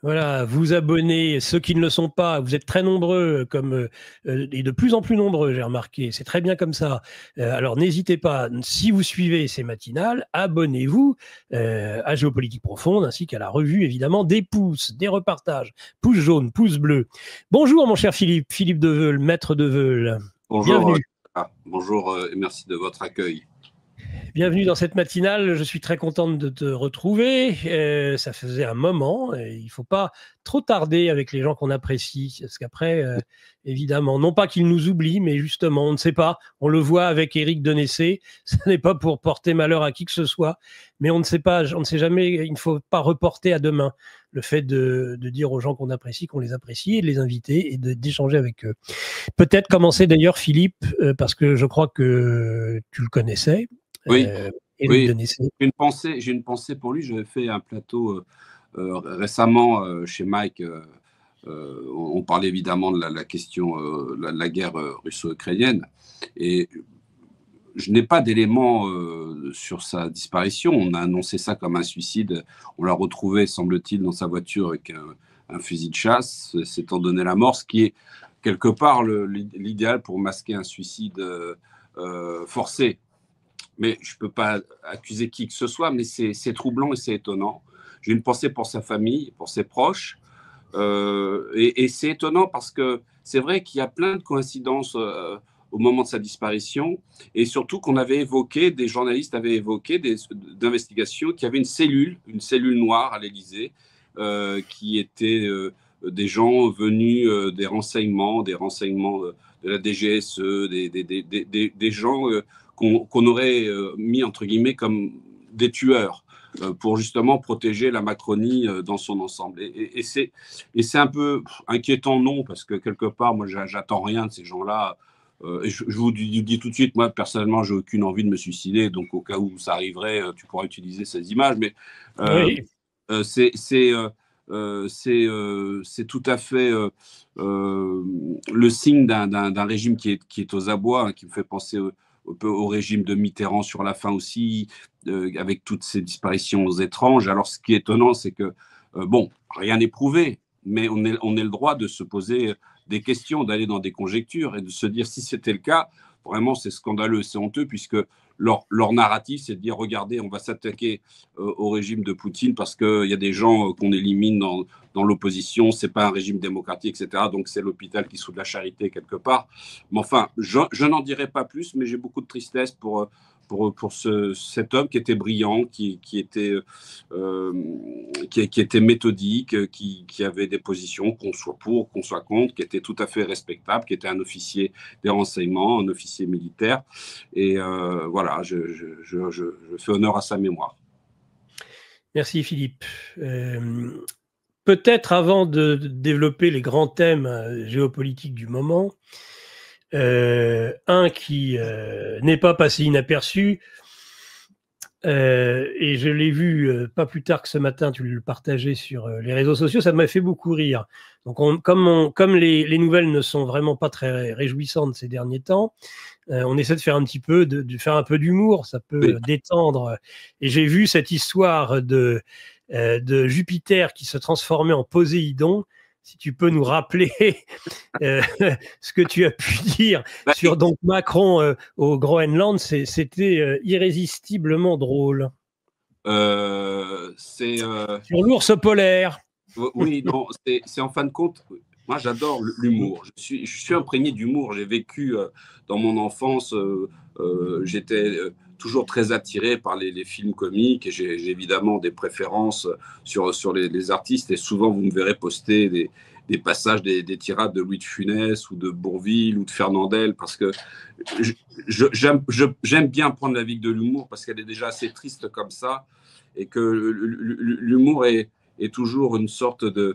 Voilà, vous abonnez, ceux qui ne le sont pas, vous êtes très nombreux, et de plus en plus nombreux, j'ai remarqué. C'est très bien comme ça. Alors n'hésitez pas, si vous suivez ces matinales, abonnez-vous à Géopolitique Profonde, ainsi qu'à la revue, évidemment, des pouces, des repartages, pouce jaune, pouce bleu. Bonjour, mon cher Philippe, Philippe Deveul, maître Deveul. Bonjour, bienvenue. Bonjour et merci de votre accueil. Bienvenue dans cette matinale, je suis très contente de te retrouver, ça faisait un moment, et il ne faut pas trop tarder avec les gens qu'on apprécie, parce qu'après, évidemment, non pas qu'ils nous oublient, mais justement, on ne sait pas, on le voit avec Éric Denessé, ce n'est pas pour porter malheur à qui que ce soit, mais on ne sait pas, on ne sait jamais, il ne faut pas reporter à demain le fait de dire aux gens qu'on apprécie, qu'on les apprécie, et de les inviter et d'échanger avec eux. Peut-être commencer d'ailleurs, Philippe, parce que je crois que tu le connaissais. Oui, Éric oui. Denessé. J'ai une pensée pour lui. J'avais fait un plateau récemment chez Mike. On parlait évidemment de la question, la guerre russo-ukrainienne. Et je n'ai pas d'éléments sur sa disparition. On a annoncé ça comme un suicide. On l'a retrouvé, semble-t-il, dans sa voiture avec un fusil de chasse, s'étant donné la mort, ce qui est quelque part l'idéal pour masquer un suicide forcé. Mais je ne peux pas accuser qui que ce soit, mais c'est troublant et c'est étonnant. J'ai une pensée pour sa famille, pour ses proches. Et c'est étonnant parce que c'est vrai qu'il y a plein de coïncidences au moment de sa disparition. Et surtout qu'on avait évoqué, des journalistes avaient évoqué d'investigations, qu'il y avait une cellule noire à l'Élysée, qui était des gens venus des renseignements de la DGSE, des gens qu'on aurait mis entre guillemets comme des tueurs pour justement protéger la Macronie dans son ensemble. Et c'est un peu inquiétant, non, parce que quelque part, moi, j'attends rien de ces gens-là. Et je vous dis tout de suite, moi, personnellement, j'ai aucune envie de me suicider, donc au cas où ça arriverait, tu pourras utiliser ces images, mais Oui. C'est tout à fait le signe d'un régime qui est aux abois, hein, qui me fait penser au régime de Mitterrand sur la fin aussi, avec toutes ces disparitions étranges. Alors, ce qui est étonnant, c'est que, bon, rien n'est prouvé, mais on est le droit de se poser des questions, d'aller dans des conjectures et de se dire si c'était le cas, vraiment, c'est scandaleux, c'est honteux, puisque leur narratif, c'est de dire, regardez, on va s'attaquer au régime de Poutine parce qu'il y a des gens qu'on élimine dans l'opposition, c'est pas un régime démocratique, etc. Donc c'est l'hôpital qui soude la charité quelque part. Mais enfin, je n'en dirai pas plus, mais j'ai beaucoup de tristesse pour cet homme qui était brillant, qui était méthodique, qui avait des positions, qu'on soit pour, qu'on soit contre, qui était tout à fait respectable, qui était un officier des renseignements, un officier militaire. Et voilà, je fais honneur à sa mémoire. Merci Philippe. Peut-être avant de développer les grands thèmes géopolitiques du moment, un qui n'est pas passé inaperçu, et je l'ai vu pas plus tard que ce matin, tu le partageais sur les réseaux sociaux, ça m'a fait beaucoup rire. Donc comme les nouvelles ne sont vraiment pas très réjouissantes ces derniers temps, on essaie de faire un petit peu de faire un peu d'humour, ça peut détendre. Et j'ai vu cette histoire de Jupiter qui se transformait en Poséidon. Si tu peux nous rappeler ce que tu as pu dire sur donc Macron au Groenland, c'était irrésistiblement drôle. Sur l'ours polaire. Oui, non, c'est en fin de compte, moi j'adore l'humour. Je suis imprégné d'humour. J'ai vécu dans mon enfance, j'étais toujours très attiré par les films comiques et j'ai évidemment des préférences sur les artistes. Et souvent, vous me verrez poster des passages, des tirades de Louis de Funès ou de Bourvil ou de Fernandel, parce que j'aime bien prendre la vie de l'humour parce qu'elle est déjà assez triste comme ça et que l'humour est toujours une sorte de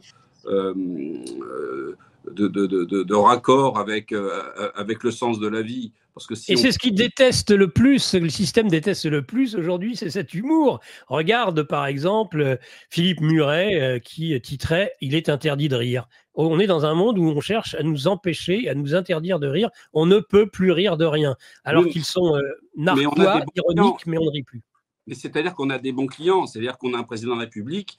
raccord avec le sens de la vie. Parce que et c'est ce qu'ils détestent le plus, le système déteste le plus aujourd'hui, c'est cet humour. Regarde par exemple Philippe Muret qui titrait « Il est interdit de rire ». On est dans un monde où on cherche à nous empêcher, à nous interdire de rire. On ne peut plus rire de rien. Alors qu'ils sont narquois, ironiques, mais on ne rit plus. Mais c'est-à-dire qu'on a des bons clients, c'est-à-dire qu'on a un président de la République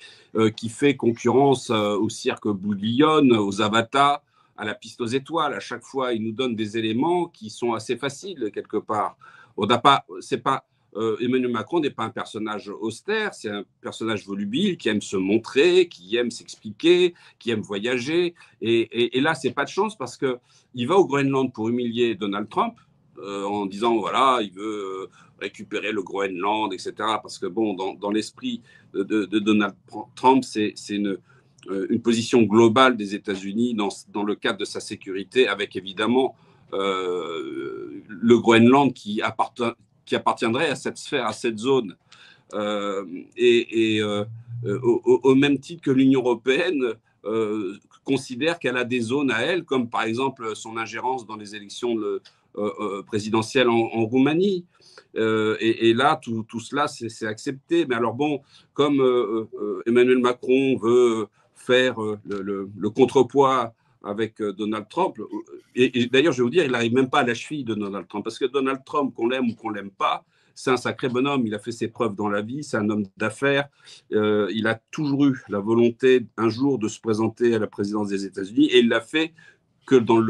qui fait concurrence au cirque Bouglione, aux Avatas, à la piste aux étoiles. À chaque fois, il nous donne des éléments qui sont assez faciles quelque part. On n'a pas, c'est pas Emmanuel Macron n'est pas un personnage austère, c'est un personnage volubile qui aime se montrer, qui aime s'expliquer, qui aime voyager. Et là, c'est pas de chance parce que il va au Groenland pour humilier Donald Trump. En disant voilà, il veut récupérer le Groenland, etc. Parce que bon, dans l'esprit de Donald Trump, c'est une position globale des États-Unis dans le cadre de sa sécurité, avec évidemment le Groenland qui appartiendrait à cette sphère, à cette zone. Au même titre que l'Union européenne considère qu'elle a des zones à elle, comme par exemple son ingérence dans les élections présidentielles en Roumanie. Et là, tout cela, c'est accepté. Mais alors bon, comme Emmanuel Macron veut faire le contrepoids avec Donald Trump, et d'ailleurs, je vais vous dire, il n'arrive même pas à la cheville de Donald Trump, parce que Donald Trump, qu'on l'aime ou qu'on l'aime pas, c'est un sacré bonhomme, il a fait ses preuves dans la vie, c'est un homme d'affaires, il a toujours eu la volonté un jour de se présenter à la présidence des États-Unis, et il l'a fait que dans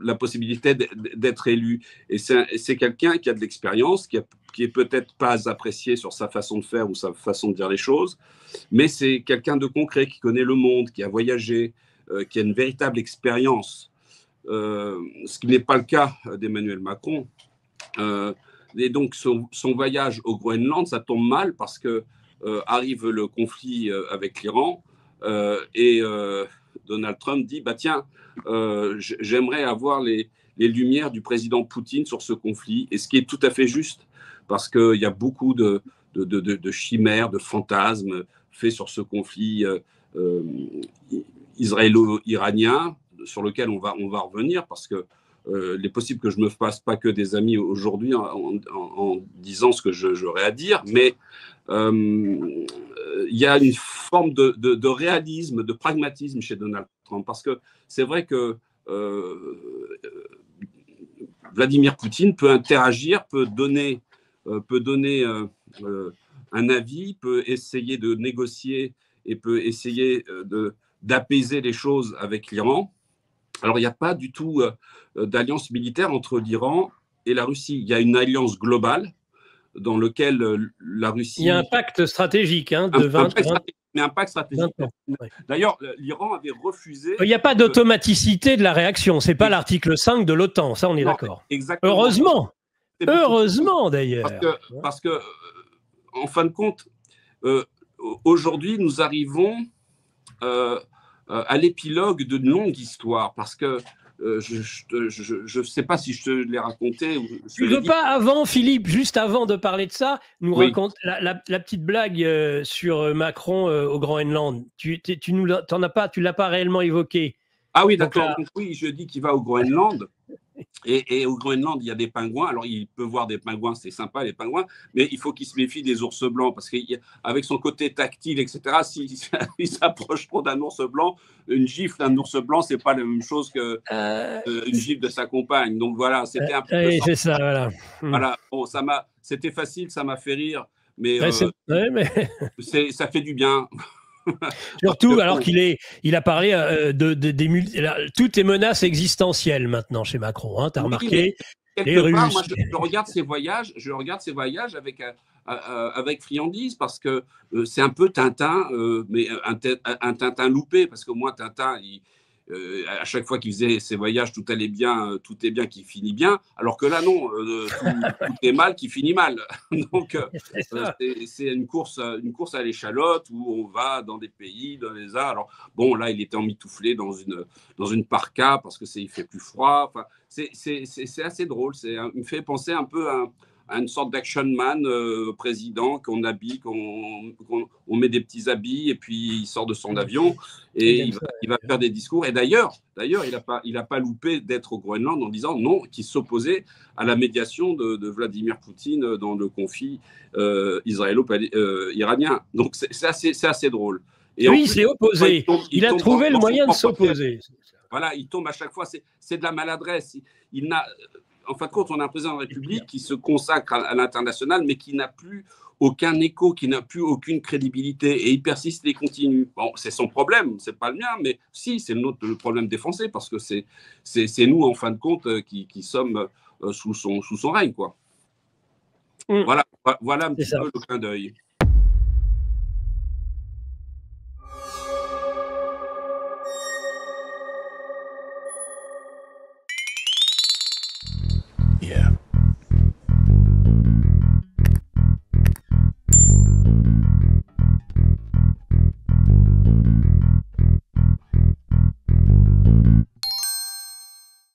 la possibilité d'être élu. Et c'est quelqu'un qui a de l'expérience, qui est peut-être pas apprécié sur sa façon de faire ou sa façon de dire les choses, mais c'est quelqu'un de concret, qui connaît le monde, qui a voyagé, qui a une véritable expérience, ce qui n'est pas le cas d'Emmanuel Macron. Et donc son voyage au Groenland, ça tombe mal parce que arrive le conflit avec l'Iran et Donald Trump dit bah tiens, j'aimerais avoir les lumières du président Poutine sur ce conflit, et ce qui est tout à fait juste parce qu'il y a beaucoup de chimères, de fantasmes faits sur ce conflit israélo-iranien, sur lequel on va revenir, parce que il est possible que je ne me fasse pas que des amis aujourd'hui en disant ce que j'aurais à dire, mais il y a une forme de réalisme, de pragmatisme chez Donald Trump, parce que c'est vrai que Vladimir Poutine peut interagir, peut donner un avis, peut essayer de négocier et peut essayer d'apaiser les choses avec l'Iran. Alors, il n'y a pas du tout d'alliance militaire entre l'Iran et la Russie. Il y a une alliance globale dans laquelle la Russie... Il y a un pacte stratégique de 20 ans. Mais un pacte stratégique. Ouais. D'ailleurs, l'Iran avait refusé... Il n'y a pas d'automaticité de la réaction. Ce n'est pas l'article 5 de l'OTAN, ça on est d'accord. Exactement. Heureusement. Heureusement d'ailleurs. Parce que, en fin de compte, aujourd'hui, nous arrivons à l'épilogue d'une longue histoire, parce que je ne sais pas si je te l'ai raconté. Tu ne veux pas, avant, Philippe, juste avant de parler de ça, nous raconte la petite blague sur Macron au Groenland. Tu ne l'as pas réellement évoqué. Ah oui, d'accord. Oui, je dis qu'il va au Groenland. Et au Groenland, il y a des pingouins. Alors, il peut voir des pingouins, c'est sympa, les pingouins, mais il faut qu'il se méfie des ours blancs, parce qu'avec son côté tactile, etc., s'il s'approche trop d'un ours blanc, une gifle d'un ours blanc, c'est pas la même chose qu'une gifle de sa compagne. Donc voilà, c'était un peu... c'est ça, voilà. Voilà, bon, c'était facile, ça m'a fait rire, mais, ça fait du bien. Surtout alors qu'il a parlé toutes les menaces existentielles maintenant chez Macron. Hein, tu as remarqué les Russes. Moi, je regarde ses voyages avec friandise, parce que c'est un peu Tintin, mais un Tintin loupé, parce que moi, Tintin, à chaque fois qu'il faisait ses voyages, tout allait bien, tout est bien qui finit bien, alors que là, non, tout est mal qui finit mal. Donc, c'est une course à l'échalote où on va dans des pays, dans les arts. Alors, bon, là, il était emmitouflé dans une parka parce que il fait plus froid. Enfin, c'est assez drôle. Il me fait penser un peu à une sorte d'action man président qu'on habille, on met des petits habits et puis il sort de son avion et il va faire des discours. Et d'ailleurs, il n'a pas loupé d'être au Groenland en disant non, qu'il s'opposait à la médiation de Vladimir Poutine dans le conflit israélo-iranien. Donc c'est assez drôle. Et oui, il s'est opposé. Il a trouvé le moyen de s'opposer. Voilà, il tombe à chaque fois. C'est de la maladresse. en fin de compte, on a un président de la République qui se consacre à l'international, mais qui n'a plus aucun écho, qui n'a plus aucune crédibilité, et il persiste et il continue. Bon, c'est son problème, c'est pas le mien, mais si, c'est le problème des Français, parce que c'est nous, en fin de compte, qui sommes sous son règne, quoi. Voilà un petit peu le clin d'œil. Yeah.